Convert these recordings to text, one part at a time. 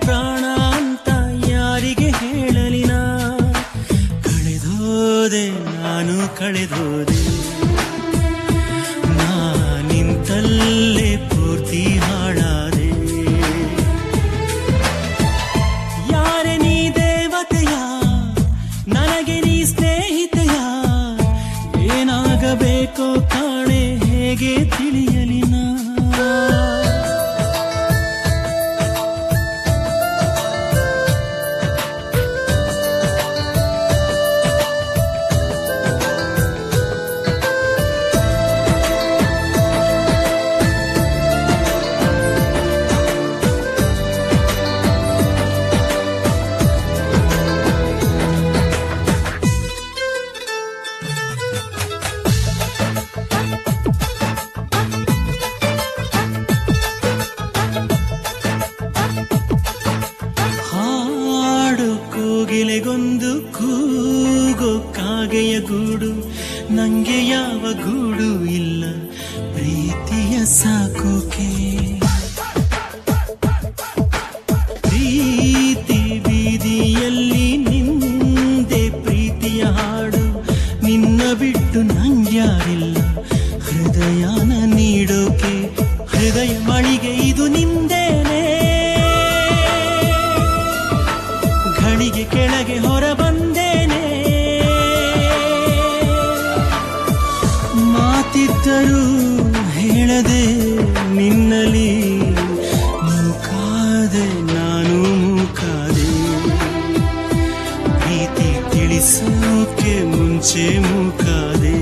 ಪ್ರಾಣ ಅಂತ ಯಾರಿಗೆ ಹೇಳಲಿನ ಕಳೆದೋದೆ ನಾನು ಕಳೆದೋದೆ ನಾನಿಂತಲ್ಲೇ ಪೂರ್ತಿ ಹಾಳಾದೆ ಯಾರೆ ನೀ ದೇವತೆಯ ನನಗೆ ನೀ ಸ್ನೇಹಿತೆಯ ಏನಾಗಬೇಕೋ ಕಾಣೆ ಹೇಗೆ ತಿಳಿಯಲಿನ ಗಿಲೆಗೊಂದು ಕೂಗೋ ಕಾಗೆಯ ಗೂಡು ನಂಗೆ ಯಾವ ಗೂಡು ಇಲ್ಲ ಪ್ರೀತಿಯ ಸಾಕೋಕೆ ಪ್ರೀತಿ ಬೀದಿಯಲ್ಲಿ ನಿಂದೆ ಪ್ರೀತಿಯ ಹಾಡು ನಿನ್ನ ಬಿಟ್ಟು ನಂಗ್ಯಾರಿಲ್ಲ ಹೃದಯನ ನೀಡೋಕೆ ಹೃದಯ ಮಳಿಗೆ ಇದು ನಿಂದೇನೆ ಘಳಿಗೆ ಕೆಳಗೆ ಹೊರ ಬಂದೇನೆ ಮಾತಿದ್ದರೂ ಹೇಳದೆ ನಿನ್ನಲಿ ಮೂಕಾದೆ ನಾನು ಮೂಕಾದೆ ಪ್ರೀತಿ ತಿಳಿಸೋಕೆ ಮುಂಚೆ ಮೂಕಾದೆ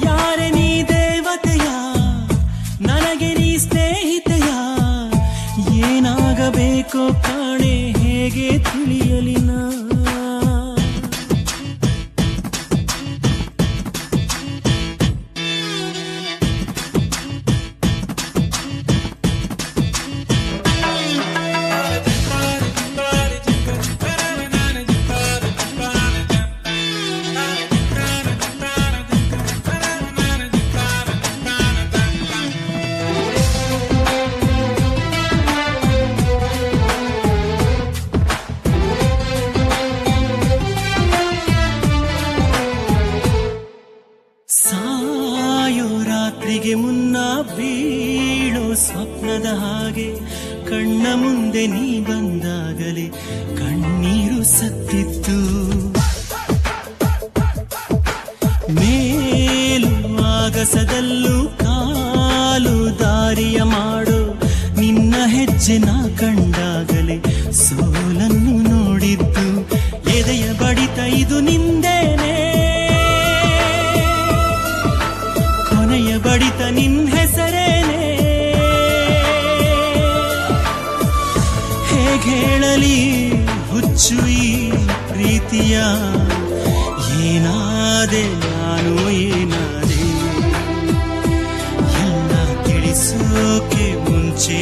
ಯಾರೆ ನೀ ದೇವತೆಯ ನನಗೆ ನೀ ಸ್ನೇಹಿತೆಯ ಏನಾಗಬೇಕೋ ಕಾಣೆ ಹೇಗೆ ತಿಳಿಯಲಿನ ಸಾಯೋ ರಾತ್ರಿಗೆ ಮುನ್ನ ಬೀಳೋ ಸ್ವಪ್ನದ ಹಾಗೆ ಕಣ್ಣ ಮುಂದೆ ನೀ ಬಂದಾಗಲೇ ಕಣ್ಣೀರು ಸತ್ತಿತ್ತು ಮೇಲು ಆಗಸದಲ್ಲೂ ಕಾಲು ದಾರಿಯ ಮಾಡೋ ನಿನ್ನ ಹೆಜ್ಜೆ ನಾ ಕಂಡಾಗಲೇ ಸೋಲನ್ನು ನೋಡಿದ್ದು ಎದೆಯ ಬಡಿತ ಇದು ನಿಂದೇನೆ ಬಡಿತ ನಿನ್ ಹೆಸರೇನೆ ಹೇಗೆ ಹೇಳಲಿ ಹುಚ್ಚು ಈ ಪ್ರೀತಿಯ ಏನಾದೆ ನಾನು ಏನಾದೆ ಎಲ್ಲ ತಿಳಿಸೋಕೆ ಮುಂಚೆ